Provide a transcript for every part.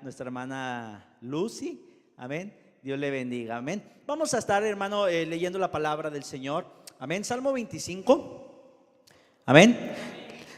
nuestra hermana Lucy. Amén. Dios le bendiga. Amén. Vamos a estar, hermano, leyendo la palabra del Señor. Amén. Salmo 25. Amén.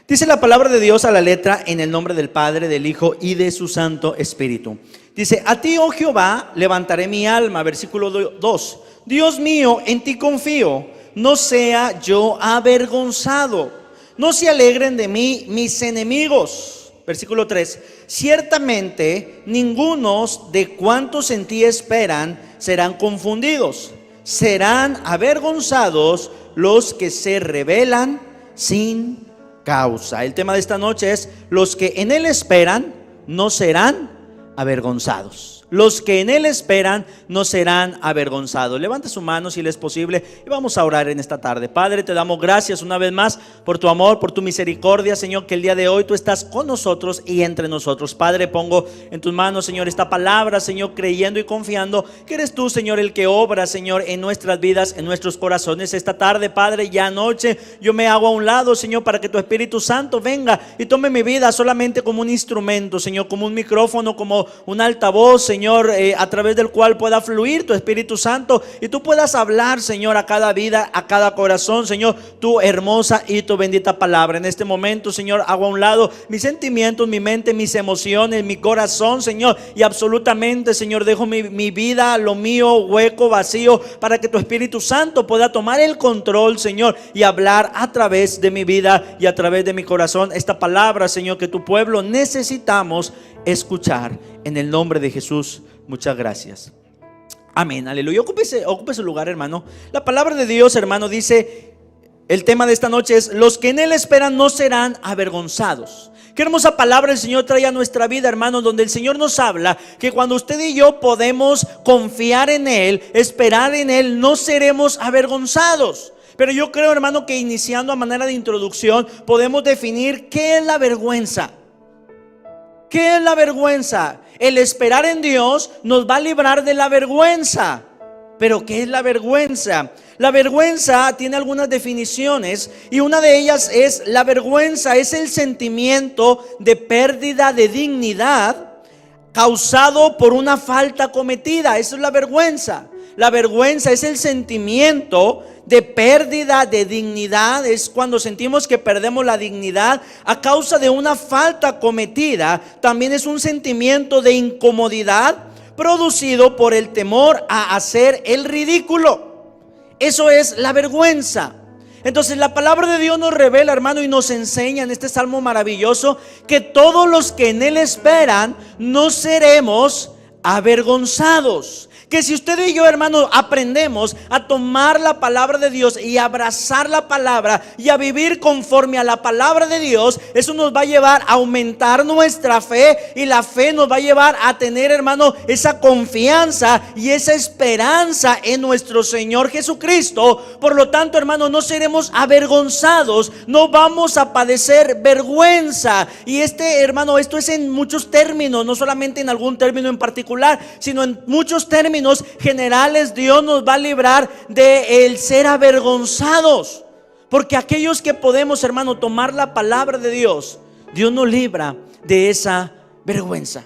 Dice la palabra de Dios a la letra, en el nombre del Padre, del Hijo y de su Santo Espíritu. Dice: a ti, oh Jehová, levantaré mi alma. Versículo 2. Dios mío, en ti confío, no sea yo avergonzado. No se alegren de mí mis enemigos. Versículo 3. Ciertamente ningunos de cuantos en ti esperan serán confundidos. Serán avergonzados los que se rebelan sin causa. El tema de esta noche es: los que en él esperan no serán avergonzados. Los que en él esperan no serán avergonzados. Levanta su mano si le es posible y vamos a orar en esta tarde. Padre, te damos gracias una vez más por tu amor, por tu misericordia, Señor, que el día de hoy tú estás con nosotros y entre nosotros. Padre, pongo en tus manos, Señor, esta palabra, Señor, creyendo y confiando que eres tú, Señor, el que obra, Señor, en nuestras vidas, en nuestros corazones. Esta tarde, Padre, ya anoche, yo me hago a un lado, Señor, para que tu Espíritu Santo venga y tome mi vida solamente como un instrumento, Señor, como un micrófono, como un altavoz, Señor, a través del cual pueda fluir tu Espíritu Santo y tú puedas hablar, Señor, a cada vida, a cada corazón, Señor, tu hermosa y tu bendita palabra. En este momento, Señor, hago a un lado mis sentimientos, mi mente, mis emociones, mi corazón, Señor, y absolutamente, Señor, dejo mi vida, lo mío, hueco, vacío, para que tu Espíritu Santo pueda tomar el control, Señor, y hablar a través de mi vida y a través de mi corazón esta palabra, Señor, que tu pueblo necesitamos escuchar. En el nombre de Jesús, muchas gracias. Amén, aleluya. Ocupe su lugar, hermano. La palabra de Dios, hermano, dice, el tema de esta noche es: los que en él esperan no serán avergonzados. Qué hermosa palabra el Señor trae a nuestra vida, hermano, donde el Señor nos habla que cuando usted y yo podemos confiar en él, esperar en él, no seremos avergonzados. Pero yo creo, hermano, que iniciando a manera de introducción podemos definir qué es la vergüenza. ¿Qué es la vergüenza? El esperar en Dios nos va a librar de la vergüenza. Pero ¿qué es la vergüenza? La vergüenza tiene algunas definiciones y una de ellas es: la vergüenza es el sentimiento de pérdida de dignidad causado por una falta cometida. Eso es la vergüenza. La vergüenza es el sentimiento de pérdida de dignidad. Es cuando sentimos que perdemos la dignidad a causa de una falta cometida. También es un sentimiento de incomodidad producido por el temor a hacer el ridículo. Eso es la vergüenza. Entonces la palabra de Dios nos revela, hermano, y nos enseña en este salmo maravilloso que todos los que en él esperan no seremos avergonzados. Que si usted y yo, hermano, aprendemos a tomar la palabra de Dios y abrazar la palabra y a vivir conforme a la palabra de Dios, eso nos va a llevar a aumentar nuestra fe, y la fe nos va a llevar a tener, hermano, esa confianza y esa esperanza en nuestro Señor Jesucristo. Por lo tanto, hermano, no seremos avergonzados, no vamos a padecer vergüenza. Y hermano, esto es en muchos términos, no solamente en algún término en particular, sino en muchos términos generales. Dios nos va a librar de el ser avergonzados, porque aquellos que podemos, hermano, tomar la palabra de Dios, Dios nos libra de esa vergüenza.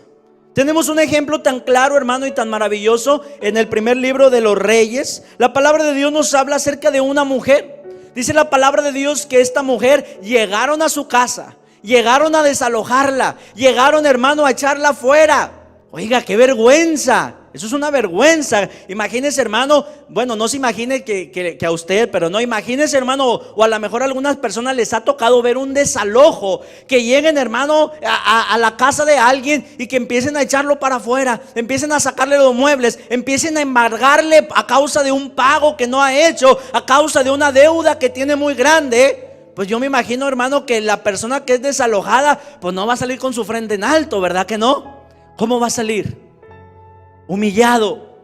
Tenemos un ejemplo tan claro, hermano, y tan maravilloso en el primer libro de los Reyes. La palabra de Dios nos habla acerca de una mujer. Dice la palabra de Dios que esta mujer llegaron a su casa, llegaron a desalojarla, llegaron, hermano, a echarla fuera. Oiga, qué vergüenza. Eso es una vergüenza. Imagínese, hermano, bueno, no se imagine que a usted, pero no, imagínese, hermano, o a lo mejor a algunas personas les ha tocado ver un desalojo, que lleguen, hermano, a la casa de alguien y que empiecen a echarlo para afuera, empiecen a sacarle los muebles, empiecen a embargarle a causa de un pago que no ha hecho, a causa de una deuda que tiene muy grande. Pues yo me imagino, hermano, que la persona que es desalojada, pues no va a salir con su frente en alto, ¿verdad que no? ¿Cómo va a salir? Humillado,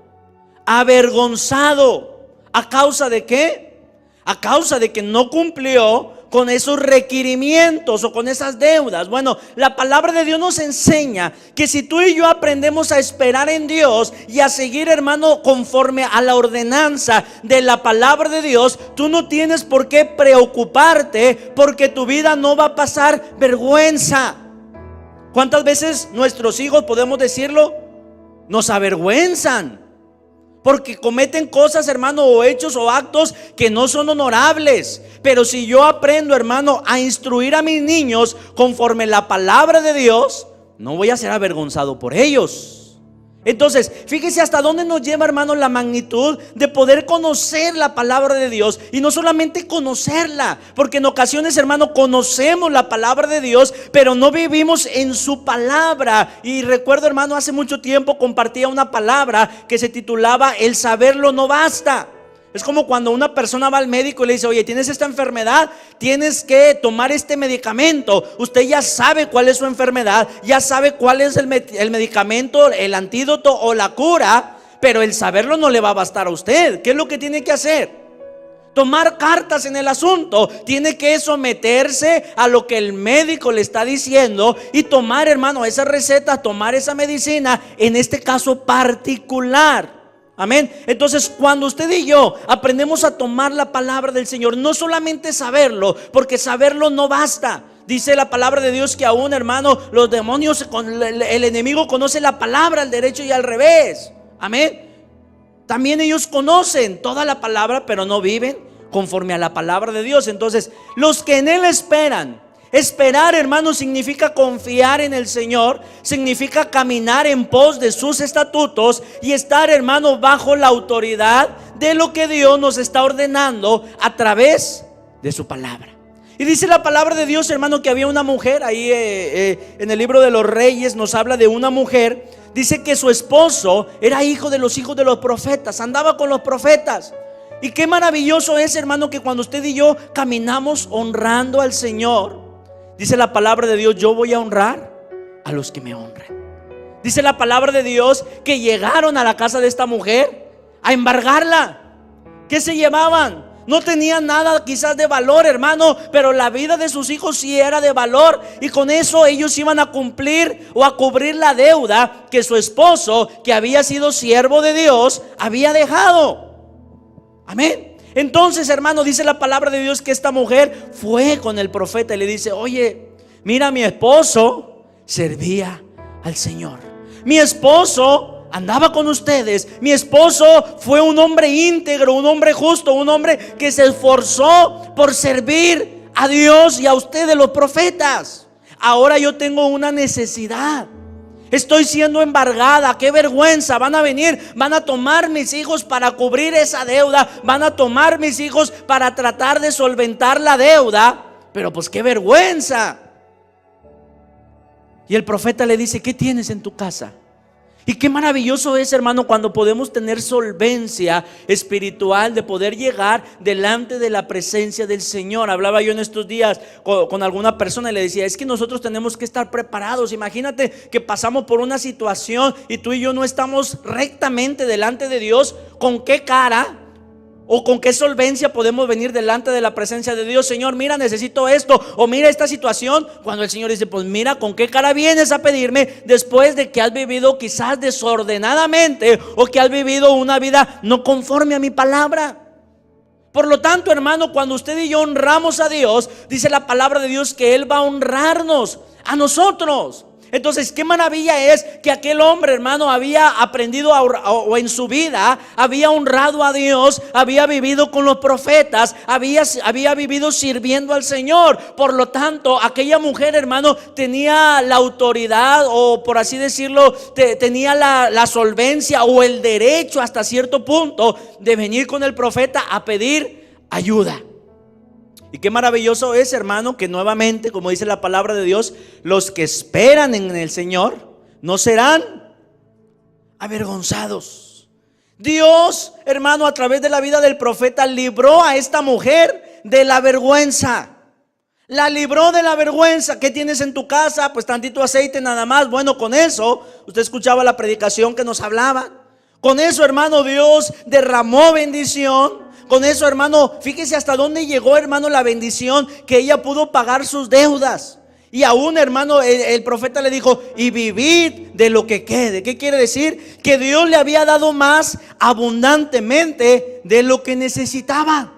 avergonzado. ¿A causa de qué? A causa de que no cumplió con esos requerimientos o con esas deudas. Bueno, la palabra de Dios nos enseña que si tú y yo aprendemos a esperar en Dios y a seguir, hermano, conforme a la ordenanza de la palabra de Dios, tú no tienes por qué preocuparte, porque tu vida no va a pasar vergüenza. ¿Cuántas veces nuestros hijos, podemos decirlo, nos avergüenzan? Porque cometen cosas, hermano, o hechos o actos que no son honorables. Pero si yo aprendo, hermano, a instruir a mis niños conforme la palabra de Dios, no voy a ser avergonzado por ellos. Entonces, fíjese hasta dónde nos lleva, hermano, la magnitud de poder conocer la palabra de Dios. Y no solamente conocerla, porque en ocasiones, hermano, conocemos la palabra de Dios, pero no vivimos en su palabra. Y recuerdo, hermano, hace mucho tiempo compartía una palabra que se titulaba "El saberlo no basta". Es como cuando una persona va al médico y le dice: oye, tienes esta enfermedad, tienes que tomar este medicamento. Usted ya sabe cuál es su enfermedad, ya sabe cuál es el medicamento, el antídoto o la cura, pero el saberlo no le va a bastar a usted. ¿Qué es lo que tiene que hacer? Tomar cartas en el asunto. Tiene que someterse a lo que el médico le está diciendo y tomar, hermano, esa receta, tomar esa medicina, en este caso particular. Amén. Entonces, cuando usted y yo aprendemos a tomar la palabra del Señor, no solamente saberlo, porque saberlo no basta. Dice la palabra de Dios que aún, hermano, los demonios, el enemigo conoce la palabra al derecho y al revés. Amén. También ellos conocen toda la palabra, pero no viven conforme a la palabra de Dios. Entonces, los que en Él esperan. Esperar, hermano, significa confiar en el Señor, significa caminar en pos de sus estatutos y estar, hermano, bajo la autoridad de lo que Dios nos está ordenando a través de su palabra. Y dice la palabra de Dios, hermano, que había una mujer ahí en el libro de los Reyes, nos habla de una mujer. Dice que su esposo era hijo de los hijos de los profetas, andaba con los profetas. Y qué maravilloso es, hermano, que cuando usted y yo caminamos honrando al Señor, dice la palabra de Dios: yo voy a honrar a los que me honran. Dice la palabra de Dios que llegaron a la casa de esta mujer a embargarla. ¿Qué se llevaban? No tenían nada quizás de valor, hermano, pero la vida de sus hijos sí era de valor. Y con eso ellos iban a cumplir o a cubrir la deuda que su esposo, que había sido siervo de Dios, había dejado. Amén. Entonces, hermano, dice la palabra de Dios que esta mujer fue con el profeta y le dice: oye, mira, mi esposo servía al Señor, mi esposo andaba con ustedes, mi esposo fue un hombre íntegro, un hombre justo, un hombre que se esforzó por servir a Dios y a ustedes, los profetas. Ahora yo tengo una necesidad. Estoy siendo embargada, qué vergüenza. Van a venir, van a tomar mis hijos para cubrir esa deuda, van a tomar mis hijos para tratar de solventar la deuda. Pero pues qué vergüenza. Y el profeta le dice: ¿qué tienes en tu casa? Y qué maravilloso es, hermano, cuando podemos tener solvencia espiritual de poder llegar delante de la presencia del Señor. Hablaba yo en estos días con alguna persona y le decía: es que nosotros tenemos que estar preparados. Imagínate que pasamos por una situación y tú y yo no estamos rectamente delante de Dios. ¿Con qué cara o con qué solvencia podemos venir delante de la presencia de Dios? Señor, mira, necesito esto, o mira esta situación. Cuando el Señor dice: pues mira, ¿con qué cara vienes a pedirme después de que has vivido quizás desordenadamente o que has vivido una vida no conforme a mi palabra? Por lo tanto, hermano, cuando usted y yo honramos a Dios, dice la palabra de Dios que Él va a honrarnos a nosotros. Entonces, qué maravilla es que aquel hombre, hermano, había aprendido o en su vida había honrado a Dios, había vivido con los profetas, había vivido sirviendo al Señor. Por lo tanto, aquella mujer, hermano, tenía la autoridad, o por así decirlo, tenía la solvencia o el derecho hasta cierto punto de venir con el profeta a pedir ayuda. Y qué maravilloso es, hermano, que nuevamente, como dice la palabra de Dios, los que esperan en el Señor no serán avergonzados. Dios, hermano, a través de la vida del profeta libró a esta mujer de la vergüenza. La libró de la vergüenza. ¿Qué tienes en tu casa? Pues tantito aceite nada más. Bueno, con eso, usted escuchaba la predicación que nos hablaba. Con eso, hermano, Dios derramó bendición. Con eso, hermano, fíjese hasta dónde llegó, hermano, la bendición, que ella pudo pagar sus deudas. Y aún, hermano, el profeta le dijo: y vivid de lo que quede. ¿Qué quiere decir? Que Dios le había dado más abundantemente de lo que necesitaba.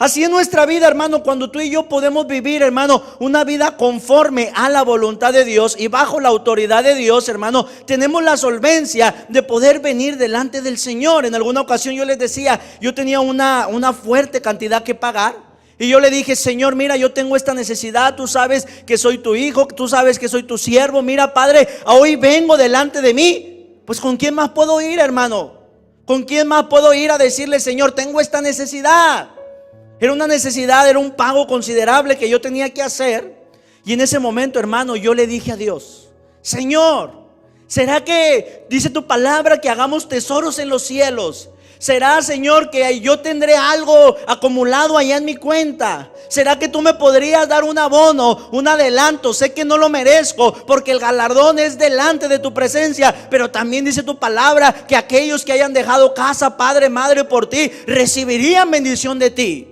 Así es nuestra vida, hermano, cuando tú y yo podemos vivir, hermano, una vida conforme a la voluntad de Dios y bajo la autoridad de Dios, hermano, tenemos la solvencia de poder venir delante del Señor. En alguna ocasión yo les decía, yo tenía una fuerte cantidad que pagar. Y yo le dije: Señor, mira, yo tengo esta necesidad, tú sabes que soy tu hijo, tú sabes que soy tu siervo. Mira, Padre, hoy vengo delante de mí. Pues ¿con quién más puedo ir, hermano? ¿Con quién más puedo ir a decirle: Señor, tengo esta necesidad? Era una necesidad, era un pago considerable que yo tenía que hacer. Y en ese momento, hermano, yo le dije a Dios: Señor, ¿será que dice tu palabra que hagamos tesoros en los cielos? ¿Será, Señor, que yo tendré algo acumulado allá en mi cuenta? ¿Será que tú me podrías dar un abono, un adelanto? Sé que no lo merezco, porque el galardón es delante de tu presencia. Pero también dice tu palabra que aquellos que hayan dejado casa, padre, madre por ti, recibirían bendición de ti.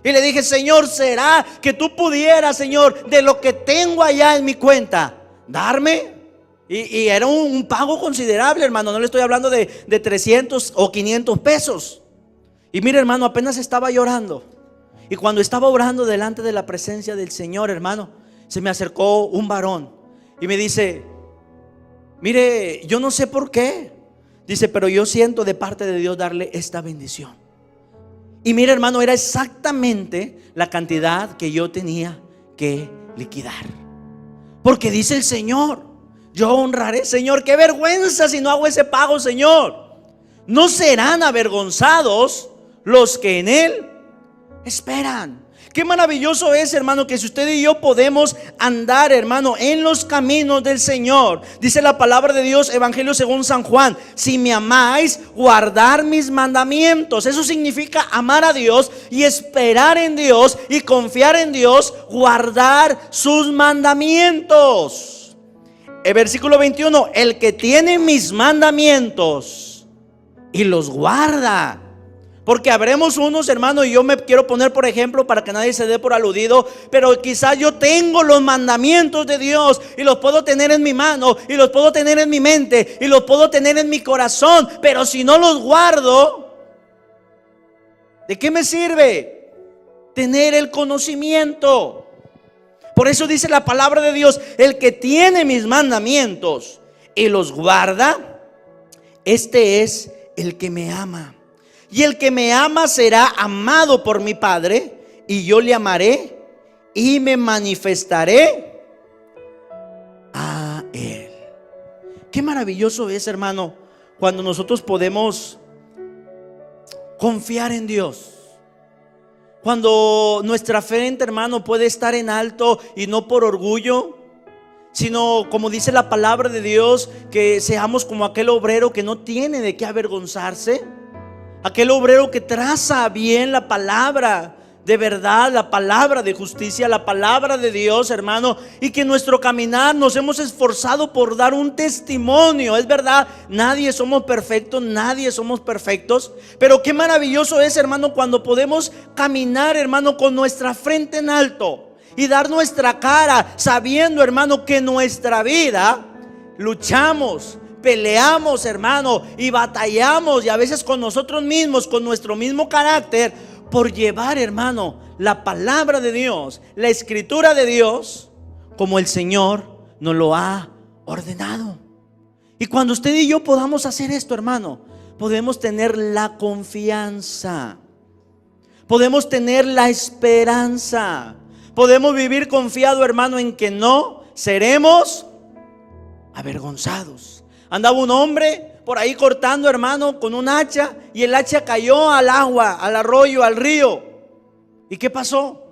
Y le dije: Señor, ¿será que tú pudieras, Señor, de lo que tengo allá en mi cuenta, darme? Y era un pago considerable, hermano. No le estoy hablando de 300 o 500 pesos. Y mire, hermano, apenas estaba llorando. Y cuando estaba orando delante de la presencia del Señor, hermano, se me acercó un varón y me dice: mire, yo no sé por qué, dice, pero yo siento de parte de Dios darle esta bendición. Y mire, hermano, era exactamente la cantidad que yo tenía que liquidar. Porque dice el Señor: yo honraré, Señor. Qué vergüenza si no hago ese pago, Señor. No serán avergonzados los que en Él esperan. Qué maravilloso es, hermano, que si usted y yo podemos andar, hermano, en los caminos del Señor. Dice la palabra de Dios, Evangelio según San Juan: si me amáis, guardar mis mandamientos. Eso significa amar a Dios y esperar en Dios y confiar en Dios, guardar sus mandamientos. El versículo 21: el que tiene mis mandamientos y los guarda. Porque habremos unos, hermano, y yo me quiero poner por ejemplo para que nadie se dé por aludido, pero quizás yo tengo los mandamientos de Dios y los puedo tener en mi mano, y los puedo tener en mi mente, y los puedo tener en mi corazón, pero si no los guardo, ¿de qué me sirve tener el conocimiento? Por eso dice la palabra de Dios: el que tiene mis mandamientos y los guarda, este es el que me ama. Y el que me ama será amado por mi Padre, y yo le amaré y me manifestaré a Él. Qué maravilloso es, hermano, cuando nosotros podemos confiar en Dios. Cuando nuestra fe, hermano, puede estar en alto, y no por orgullo, sino como dice la palabra de Dios, que seamos como aquel obrero que no tiene de qué avergonzarse. Aquel obrero que traza bien la palabra de verdad, la palabra de justicia, la palabra de Dios, hermano, y que en nuestro caminar nos hemos esforzado por dar un testimonio. Es verdad, nadie somos perfectos, nadie somos perfectos, pero qué maravilloso es, hermano, cuando podemos caminar, hermano, con nuestra frente en alto y dar nuestra cara, sabiendo, hermano, que en nuestra vida luchamos, peleamos, hermano, y batallamos, y a veces con nosotros mismos, con nuestro mismo carácter, por llevar, hermano, la palabra de Dios, la escritura de Dios, como el Señor nos lo ha ordenado. Y cuando usted y yo podamos hacer esto, hermano, podemos tener la confianza, podemos tener la esperanza, podemos vivir confiado, hermano, en que no seremos avergonzados. Andaba un hombre por ahí cortando, hermano, con un hacha, y el hacha cayó al agua, al arroyo, al río. ¿Y qué pasó?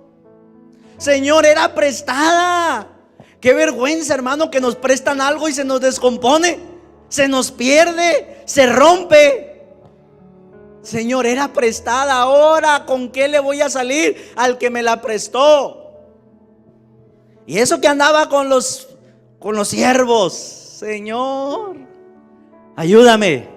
Señor, era prestada. Qué vergüenza, hermano, que nos prestan algo y se nos descompone, se nos pierde, se rompe. Señor, era prestada. Ahora, ¿con qué le voy a salir al que me la prestó? Y eso que andaba con los siervos. Señor, ayúdame.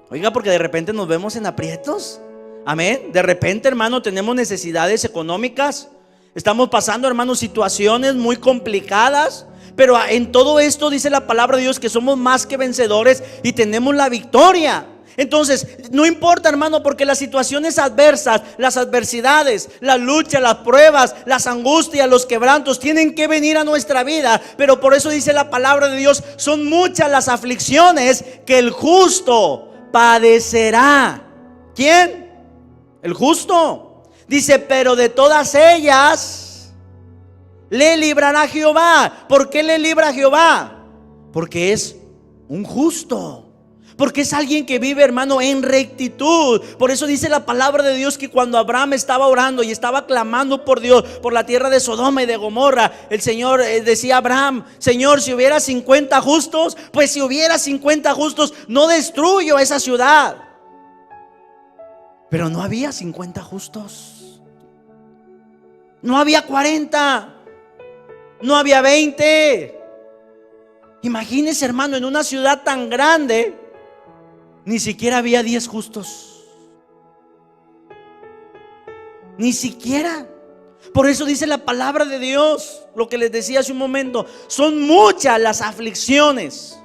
Oiga, porque de repente nos vemos en aprietos. Amén. De repente, hermano, tenemos necesidades económicas. Estamos pasando, hermano, situaciones muy complicadas. Pero en todo esto dice la palabra de Dios que somos más que vencedores y tenemos la victoria. Entonces, no importa, hermano, porque las situaciones adversas, las adversidades, las luchas, las pruebas, las angustias, los quebrantos tienen que venir a nuestra vida. Pero por eso dice la palabra de Dios, son muchas las aflicciones que el justo padecerá. ¿Quién? El justo. Dice, pero de todas ellas le librará Jehová. ¿Por qué le libra Jehová? Porque es un justo. Porque es alguien que vive, hermano, en rectitud. Por eso dice la palabra de Dios que cuando Abraham estaba orando y estaba clamando por Dios, por la tierra de Sodoma y de Gomorra, el Señor decía a Abraham: Señor, si hubiera 50 justos, pues si hubiera 50 justos, no destruyo esa ciudad. Pero no había 50 justos. No había 40. No había 20. Imagínese, hermano, en una ciudad tan grande, ni siquiera había 10 justos. Ni siquiera. Por eso dice la palabra de Dios, lo que les decía hace un momento, son muchas las aflicciones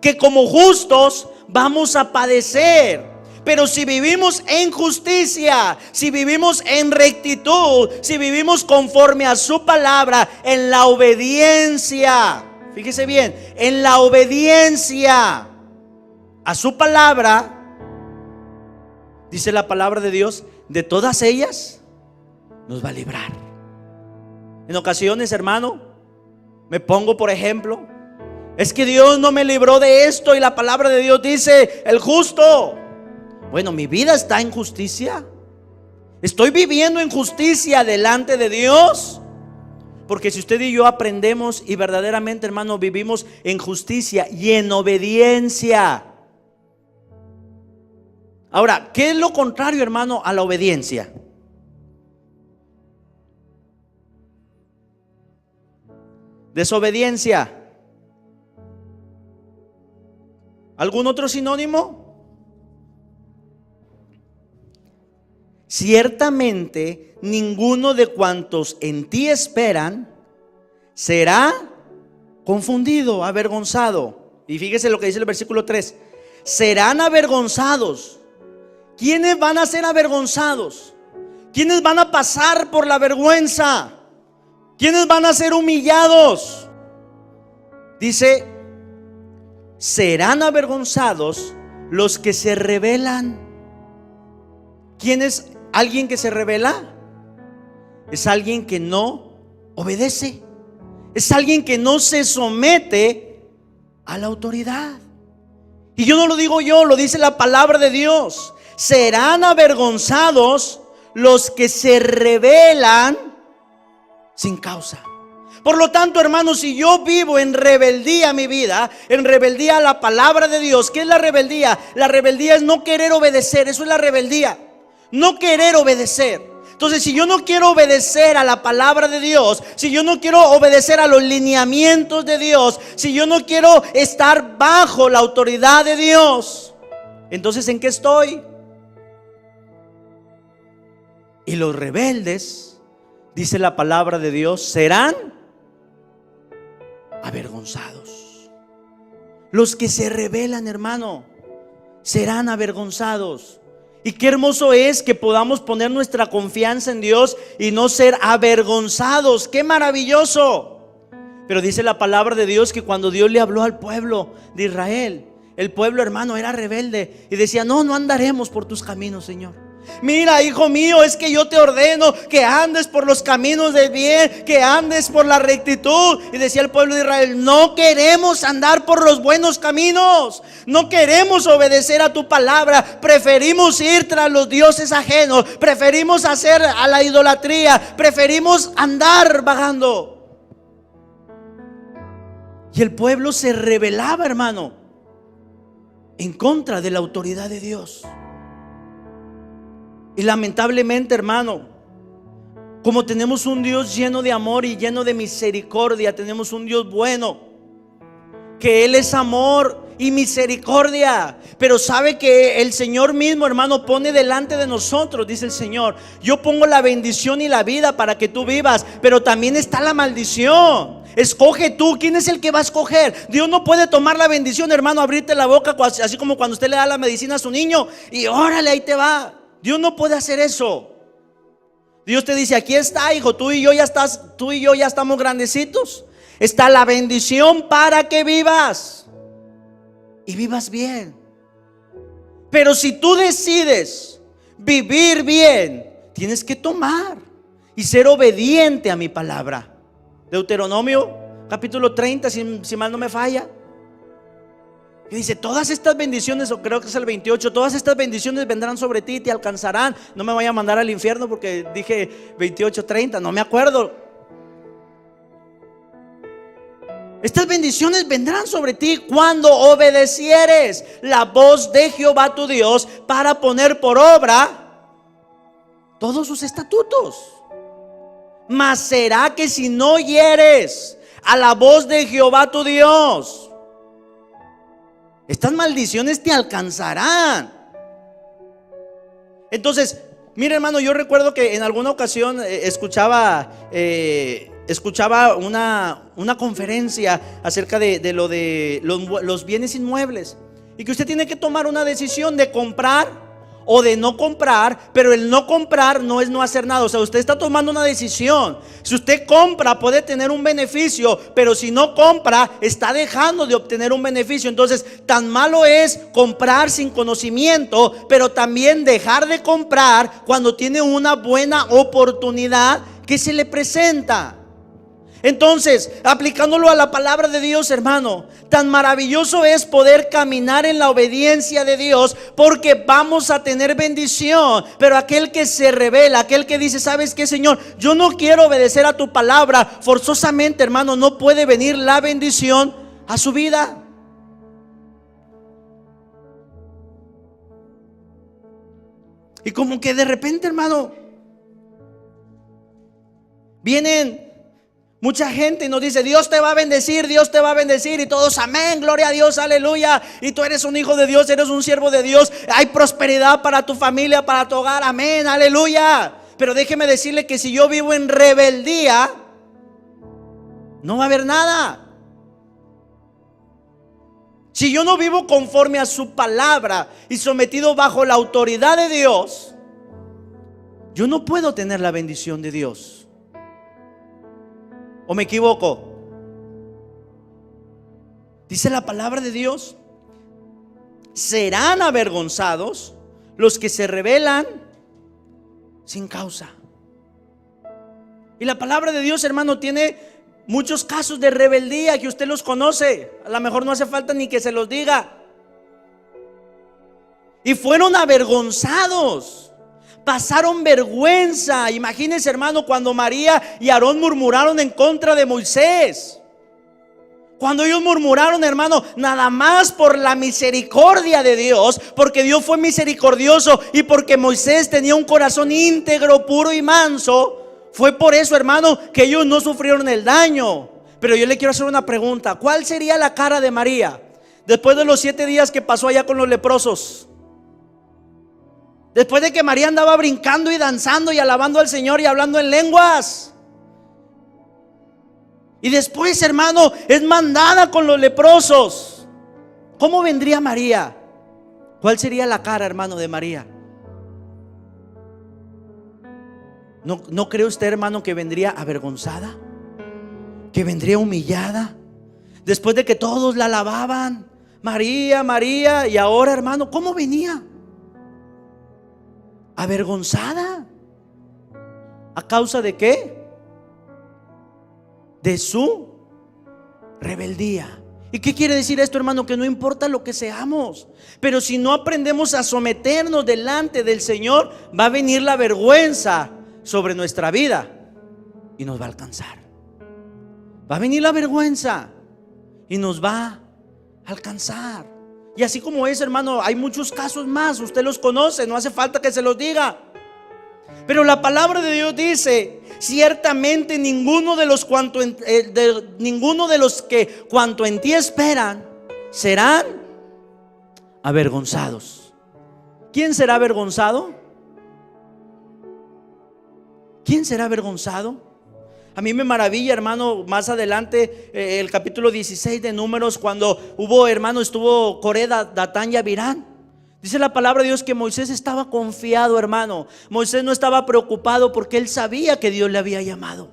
que como justos vamos a padecer. Pero si vivimos en justicia, si vivimos en rectitud, si vivimos conforme a su palabra, en la obediencia, fíjese bien, en la obediencia a su palabra, dice la palabra de Dios, de todas ellas nos va a librar. En ocasiones, hermano, me pongo por ejemplo, es que Dios no me libró de esto, y la palabra de Dios dice, el justo. Bueno, mi vida está en justicia. Estoy viviendo en justicia delante de Dios. Porque si usted y yo aprendemos y verdaderamente, hermano, vivimos en justicia y en obediencia. Ahora, ¿qué es lo contrario, hermano, a la obediencia? Desobediencia. ¿Algún otro sinónimo? Ciertamente ninguno de cuantos en ti esperan será confundido, avergonzado. Y fíjese lo que dice el versículo 3. Serán avergonzados. ¿Quiénes van a ser avergonzados? ¿Quiénes van a pasar por la vergüenza? ¿Quiénes van a ser humillados? Dice, serán avergonzados los que se rebelan. ¿Quién es alguien que se rebela? Es alguien que no obedece. Es alguien que no se somete a la autoridad. Y yo no lo digo yo, lo dice la palabra de Dios. Serán avergonzados los que se rebelan sin causa. Por lo tanto, hermanos, si yo vivo en rebeldía mi vida, en rebeldía a la palabra de Dios, ¿qué es la rebeldía? La rebeldía es no querer obedecer, eso es la rebeldía. No querer obedecer. Entonces, si yo no quiero obedecer a la palabra de Dios, si yo no quiero obedecer a los lineamientos de Dios, si yo no quiero estar bajo la autoridad de Dios, entonces ¿en qué estoy? Y los rebeldes, dice la palabra de Dios, serán avergonzados. Los que se rebelan, hermano, serán avergonzados. Y qué hermoso es que podamos poner nuestra confianza en Dios y no ser avergonzados. ¡Qué maravilloso! Pero dice la palabra de Dios que cuando Dios le habló al pueblo de Israel, el pueblo, hermano, era rebelde y decía: no andaremos por tus caminos, Señor. Mira, hijo mío, es que yo te ordeno que andes por los caminos del bien, que andes por la rectitud. Y decía el pueblo de Israel: no queremos andar por los buenos caminos, no queremos obedecer a tu palabra, preferimos ir tras los dioses ajenos, preferimos hacer a la idolatría, preferimos andar vagando. Y el pueblo se rebelaba, hermano, en contra de la autoridad de Dios. Y lamentablemente, hermano, como tenemos un Dios lleno de amor y lleno de misericordia, tenemos un Dios bueno, que Él es amor y misericordia. Pero sabe que el Señor mismo, hermano, pone delante de nosotros, dice el Señor: yo pongo la bendición y la vida para que tú vivas, pero también está la maldición. Escoge tú, ¿quién es el que va a escoger? Dios no puede tomar la bendición, hermano, abrirte la boca, así como cuando usted le da la medicina a su niño y órale, ahí te va. Dios no puede hacer eso. Dios te dice: aquí está, hijo, tú y yo ya estamos grandecitos. Está la bendición para que vivas y vivas bien. Pero si tú decides vivir bien, tienes que tomar y ser obediente a mi palabra. Deuteronomio capítulo 30, si mal no me falla, y dice: todas estas bendiciones, o creo que es el 28, todas estas bendiciones vendrán sobre ti y te alcanzarán. No me vaya a mandar al infierno porque dije 28, 30, no me acuerdo. Estas bendiciones vendrán sobre ti cuando obedecieres la voz de Jehová tu Dios para poner por obra todos sus estatutos. Mas será que si no oyeres a la voz de Jehová tu Dios, estas maldiciones te alcanzarán. Entonces, mire, hermano, yo recuerdo que en alguna ocasión escuchaba una conferencia acerca de los bienes inmuebles, y que usted tiene que tomar una decisión de comprar o de no comprar. Pero el no comprar no es no hacer nada. O sea, usted está tomando una decisión. Si usted compra, puede tener un beneficio, pero si no compra, está dejando de obtener un beneficio. Entonces, tan malo es comprar sin conocimiento, pero también dejar de comprar cuando tiene una buena oportunidad que se le presenta. Entonces, aplicándolo a la palabra de Dios, hermano, tan maravilloso es poder caminar en la obediencia de Dios, porque vamos a tener bendición. Pero aquel que se revela, aquel que dice: ¿sabes qué, Señor? Yo no quiero obedecer a tu palabra, forzosamente, hermano, no puede venir la bendición a su vida. Y como que de repente, hermano, vienen mucha gente y nos dice: Dios te va a bendecir, Dios te va a bendecir. Y todos: amén, gloria a Dios, aleluya. Y tú eres un hijo de Dios, eres un siervo de Dios. Hay prosperidad para tu familia, para tu hogar, amén, aleluya. Pero déjeme decirle que si yo vivo en rebeldía, no va a haber nada. Si yo no vivo conforme a su palabra y sometido bajo la autoridad de Dios, yo no puedo tener la bendición de Dios. ¿O me equivoco? Dice la palabra de Dios: serán avergonzados los que se rebelan sin causa. Y la palabra de Dios, hermano, tiene muchos casos de rebeldía que usted los conoce. A lo mejor no hace falta ni que se los diga. Y fueron avergonzados. Pasaron vergüenza. Imagínense, hermano, cuando María y Aarón murmuraron en contra de Moisés. Cuando ellos murmuraron, hermano, nada más por la misericordia de Dios, porque Dios fue misericordioso y porque Moisés tenía un corazón íntegro, puro y manso, fue por eso, hermano, que ellos no sufrieron el daño. Pero yo le quiero hacer una pregunta: ¿cuál sería la cara de María después de los 7 días que pasó allá con los leprosos? Después de que María andaba brincando y danzando y alabando al Señor y hablando en lenguas. Y después, hermano, es mandada con los leprosos. ¿Cómo vendría María? ¿Cuál sería la cara, hermano, de María? ¿No cree usted, hermano, que vendría avergonzada? ¿Que vendría humillada? Después de que todos la alababan: María, María. Y ahora, hermano, ¿cómo venía? Avergonzada. ¿A causa de qué? De su rebeldía. ¿Y qué quiere decir esto, hermano? Que no importa lo que seamos, pero si no aprendemos a someternos delante del Señor, va a venir la vergüenza sobre nuestra vida y nos va a alcanzar. Va a venir la vergüenza y nos va a alcanzar. Y así como es, hermano, hay muchos casos más. Usted los conoce, no hace falta que se los diga. Pero la palabra de Dios dice: ciertamente ninguno de los que cuanto en ti esperan serán avergonzados. ¿Quién será avergonzado? ¿Quién será avergonzado? A mí me maravilla, hermano, más adelante, el capítulo 16 de Números, cuando estuvo Coré, Datán y Abirán. Dice la palabra de Dios que Moisés estaba confiado, hermano. Moisés no estaba preocupado porque él sabía que Dios le había llamado.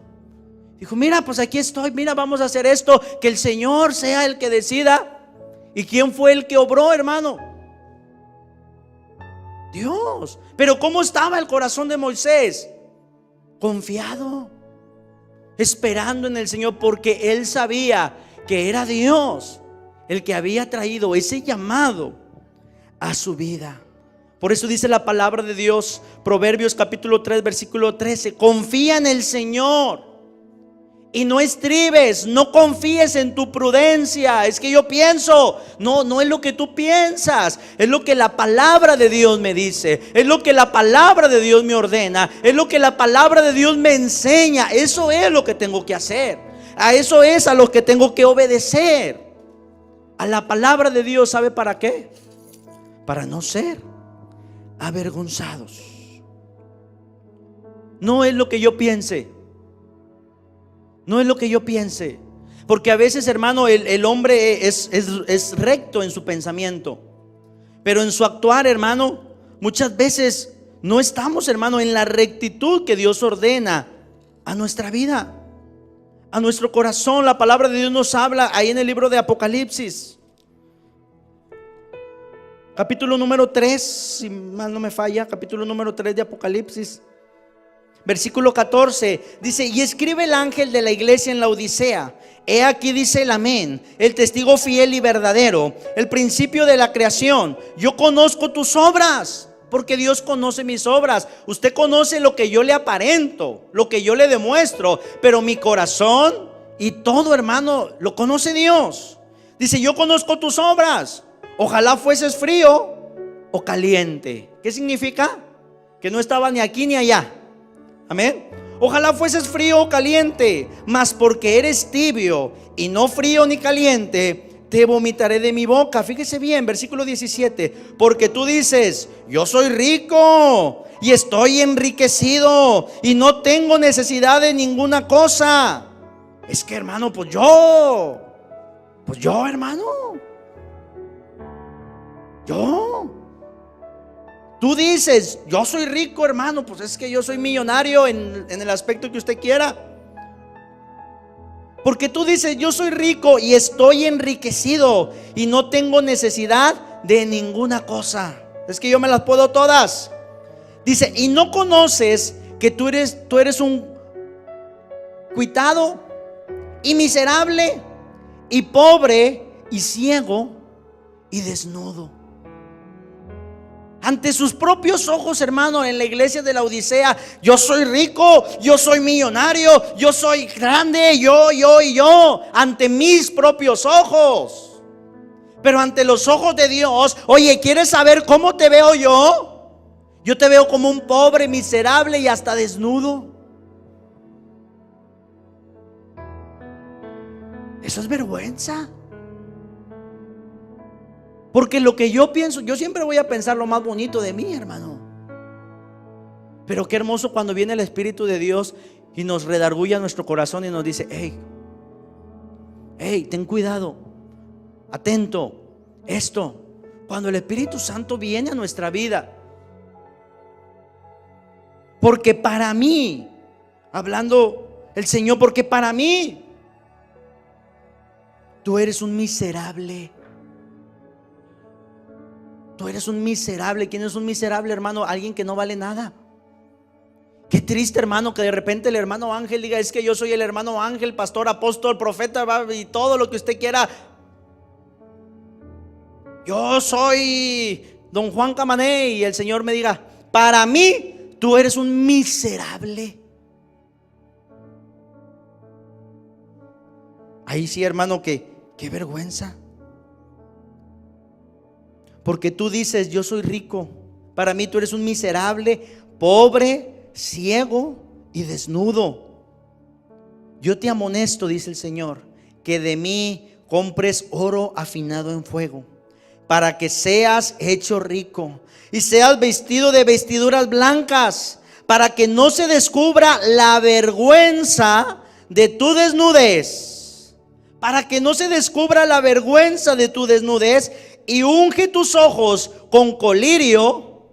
Dijo, mira, pues aquí estoy, mira, vamos a hacer esto, que el Señor sea el que decida. ¿Y quién fue el que obró, hermano? Dios. Pero ¿cómo estaba el corazón de Moisés? Confiado, esperando en el Señor, porque él sabía que era Dios el que había traído ese llamado a su vida. Por eso dice la palabra de Dios, Proverbios capítulo 3 versículo 13: confía en el Señor y no estribes, no confíes en tu prudencia. Es que yo pienso, no es lo que tú piensas, es lo que la palabra de Dios me dice, es lo que la palabra de Dios me ordena, es lo que la palabra de Dios me enseña. Eso es lo que tengo que hacer, a eso es a lo que tengo que obedecer, a la palabra de Dios. ¿Sabe para qué? Para no ser avergonzados. No es lo que yo piense, no es lo que yo piense. Porque a veces, hermano, el hombre es recto en su pensamiento, pero en su actuar, hermano, muchas veces no estamos, hermano, en la rectitud que Dios ordena a nuestra vida, a nuestro corazón. La palabra de Dios nos habla ahí en el libro de Apocalipsis, capítulo número 3, si mal no me falla, capítulo número 3 de Apocalipsis, versículo 14, dice: y escribe el ángel de la iglesia en la Odisea: he aquí, dice el amén, el testigo fiel y verdadero, el principio de la creación. Yo conozco tus obras, porque Dios conoce mis obras. Usted conoce lo que yo le aparento, lo que yo le demuestro, pero mi corazón y todo, hermano, lo conoce Dios. Dice: yo conozco tus obras, ojalá fueses frío o caliente. ¿Qué significa? Que no estaba ni aquí ni allá. Amén. Ojalá fueses frío o caliente, mas porque eres tibio y no frío ni caliente, te vomitaré de mi boca. Fíjese bien, versículo 17: porque tú dices: yo soy rico y estoy enriquecido y no tengo necesidad de ninguna cosa. Es que, hermano, pues yo, hermano, tú dices: yo soy rico, hermano, pues es que yo soy millonario en el aspecto que usted quiera. Porque tú dices: yo soy rico y estoy enriquecido y no tengo necesidad de ninguna cosa. Es que yo me las puedo todas. Dice: y no conoces que tú eres un cuitado y miserable y pobre y ciego y desnudo. Ante sus propios ojos, hermano, en la iglesia de la Odisea: yo soy rico, yo soy millonario, yo soy grande, yo, ante mis propios ojos. Pero ante los ojos de Dios, oye, ¿quieres saber cómo te veo yo? Yo te veo como un pobre, miserable y hasta desnudo. Eso es vergüenza. Porque lo que yo pienso, yo siempre voy a pensar lo más bonito de mí, hermano. Pero qué hermoso cuando viene el Espíritu de Dios y nos redarguye nuestro corazón y nos dice: hey, ten cuidado, atento, esto. Cuando el Espíritu Santo viene a nuestra vida, porque para mí, hablando el Señor, porque para mí tú eres un miserable. Tú eres un miserable. ¿Quién es un miserable, hermano? Alguien que no vale nada. Qué triste, hermano, que de repente el hermano Ángel diga: es que yo soy el hermano Ángel, pastor, apóstol, profeta y todo lo que usted quiera. Yo soy don Juan Camané, y el Señor me diga: para mí tú eres un miserable. Ahí sí, hermano, qué vergüenza. Porque tú dices: yo soy rico. Para mí tú eres un miserable, pobre, ciego y desnudo. Yo te amonesto, dice el Señor, que de mí compres oro afinado en fuego, para que seas hecho rico y seas vestido de vestiduras blancas, para que no se descubra la vergüenza de tu desnudez, para que no se descubra la vergüenza de tu desnudez, y unge tus ojos con colirio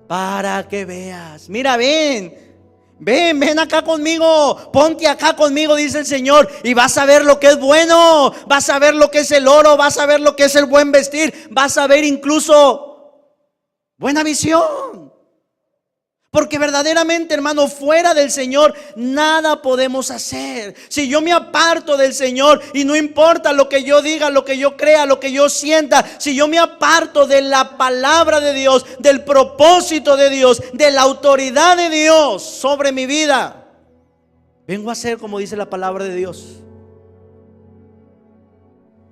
para que veas. Mira, ven acá conmigo, ponte acá conmigo, dice el Señor, y vas a ver lo que es bueno, vas a ver lo que es el oro, vas a ver lo que es el buen vestir, vas a ver incluso buena visión. Porque verdaderamente, hermano, fuera del Señor nada podemos hacer. Si yo me aparto del Señor, y no importa lo que yo diga, lo que yo crea, lo que yo sienta, si yo me aparto de la palabra de Dios, del propósito de Dios, de la autoridad de Dios sobre mi vida, vengo a ser, como dice la palabra de Dios,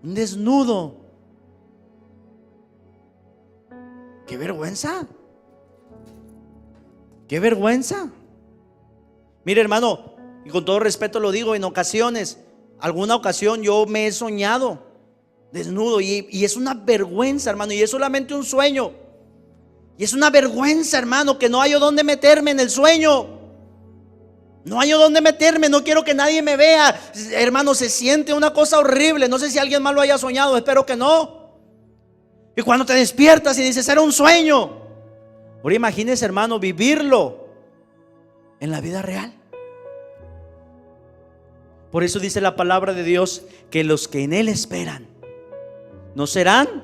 un desnudo. ¡Qué vergüenza! ¡Qué vergüenza! Mire, hermano, y con todo respeto lo digo, en ocasiones, alguna ocasión yo me he soñado desnudo, y es una vergüenza, hermano, y es solamente un sueño. Y es una vergüenza, hermano, que no hay dónde meterme en el sueño. No hay dónde meterme, no quiero que nadie me vea. Hermano, se siente una cosa horrible. No sé si alguien más lo haya soñado, espero que no. Y cuando te despiertas y dices, era un sueño. Ahora imagínese, hermano, vivirlo en la vida real. Por eso dice la palabra de Dios que los que en Él esperan no serán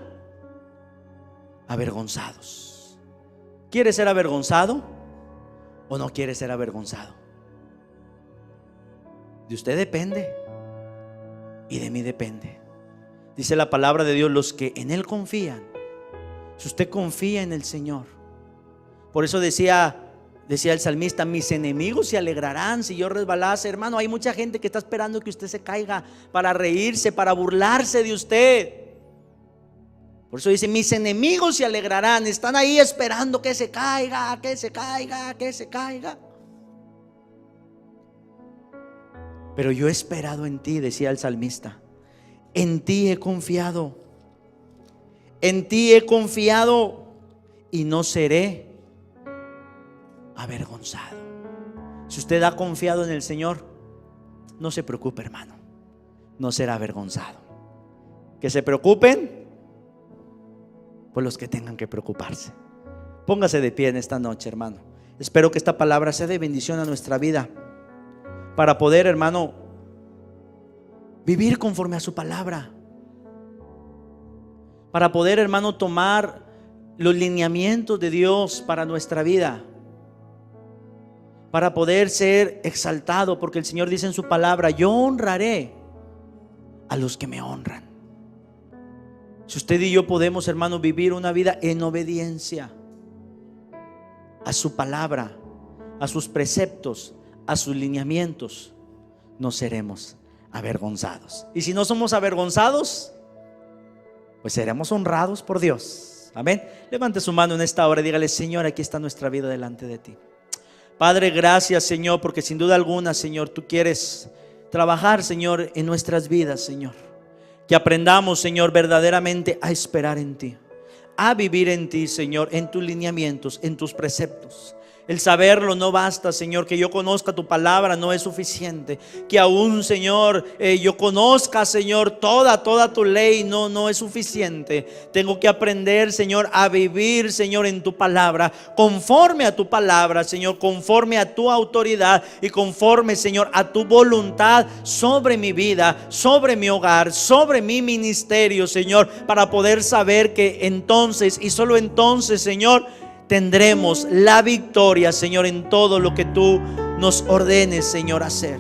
avergonzados. ¿Quiere ser avergonzado o no quiere ser avergonzado? De usted depende y de mí depende. Dice la palabra de Dios, los que en Él confían. Si usted confía en el Señor. Por eso decía el salmista, mis enemigos se alegrarán si yo resbalase. Hermano, hay mucha gente que está esperando que usted se caiga para reírse, para burlarse de usted. Por eso dice, mis enemigos se alegrarán. Están ahí esperando que se caiga, que se caiga, que se caiga. Pero yo he esperado en ti, decía el salmista. En ti he confiado. En ti he confiado y no seré avergonzado. Si usted ha confiado en el Señor, no se preocupe, hermano, no será avergonzado. Que se preocupen pues los que tengan que preocuparse. Póngase de pie en esta noche, hermano. Espero que esta palabra sea de bendición a nuestra vida, para poder, hermano, vivir conforme a su palabra, para poder, hermano, tomar los lineamientos de Dios para nuestra vida, para poder ser exaltado, porque el Señor dice en su palabra, yo honraré a los que me honran. Si usted y yo podemos, hermano, vivir una vida en obediencia a su palabra, a sus preceptos, a sus lineamientos, no seremos avergonzados. Y si no somos avergonzados, pues seremos honrados por Dios. Amén. Levante su mano en esta hora y dígale, Señor, aquí está nuestra vida delante de ti. Padre, gracias, Señor, porque sin duda alguna, Señor, tú quieres trabajar, Señor, en nuestras vidas, Señor. Que aprendamos, Señor, verdaderamente a esperar en ti, a vivir en ti, Señor, en tus lineamientos, en tus preceptos. El saberlo no basta, Señor. Que yo conozca tu palabra no es suficiente. Que aún, Señor, yo conozca, Señor, toda tu ley no es suficiente. Tengo que aprender, Señor, a vivir, Señor, en tu palabra, conforme a tu palabra, Señor, conforme a tu autoridad y conforme, Señor, a tu voluntad sobre mi vida, sobre mi hogar, sobre mi ministerio, Señor, para poder saber que entonces y solo entonces, Señor, tendremos la victoria, Señor, en todo lo que tú nos ordenes, Señor, hacer.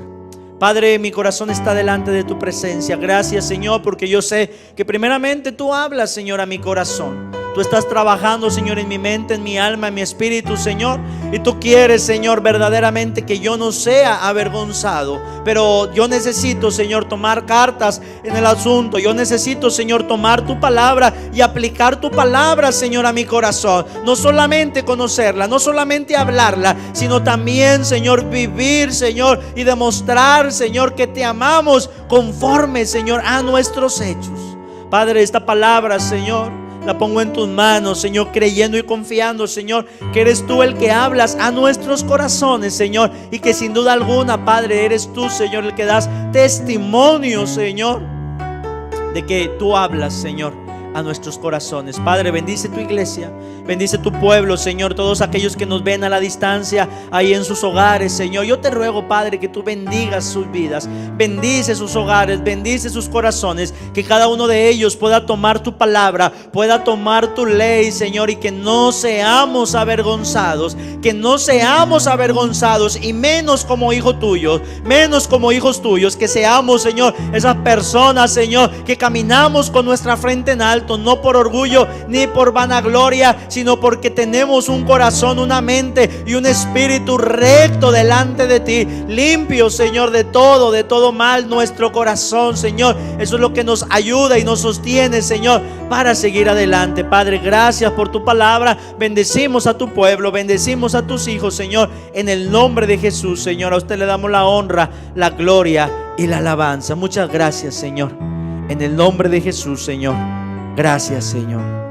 Padre, mi corazón está delante de tu presencia. Gracias, Señor, porque yo sé que primeramente tú hablas, Señor, a mi corazón. Tú estás trabajando, Señor, en mi mente, en mi alma, en mi espíritu, Señor. Y tú quieres, Señor, verdaderamente que yo no sea avergonzado. Pero yo necesito, Señor, tomar cartas en el asunto. Yo necesito, Señor, tomar tu palabra y aplicar tu palabra, Señor, a mi corazón. No solamente conocerla, no solamente hablarla, sino también, Señor, vivir, Señor, y demostrar, Señor, que te amamos conforme, Señor, a nuestros hechos. Padre, esta palabra, Señor, la pongo en tus manos, Señor, creyendo y confiando, Señor, que eres tú el que hablas a nuestros corazones, Señor, y que sin duda alguna, Padre, eres tú, Señor, el que das testimonio, Señor, de que tú hablas, Señor, a nuestros corazones. Padre, bendice tu iglesia, bendice tu pueblo, Señor, todos aquellos que nos ven a la distancia, ahí en sus hogares, Señor. Yo te ruego, Padre, que tú bendigas sus vidas, bendice sus hogares, bendice sus corazones, que cada uno de ellos pueda tomar tu palabra, pueda tomar tu ley, Señor, y que no seamos avergonzados, y menos como hijos tuyos, que seamos, Señor, esas personas, Señor, que caminamos con nuestra frente en alto, no por orgullo ni por vanagloria, sino porque tenemos un corazón, una mente y un espíritu recto delante de ti, limpio, Señor, de todo mal nuestro corazón, Señor. Eso es lo que nos ayuda y nos sostiene, Señor, para seguir adelante. Padre, gracias por tu palabra. Bendecimos a tu pueblo, bendecimos a tus hijos, Señor, en el nombre de Jesús, Señor. A usted le damos la honra, la gloria y la alabanza. Muchas gracias, Señor, en el nombre de Jesús, Señor. Gracias, Señor.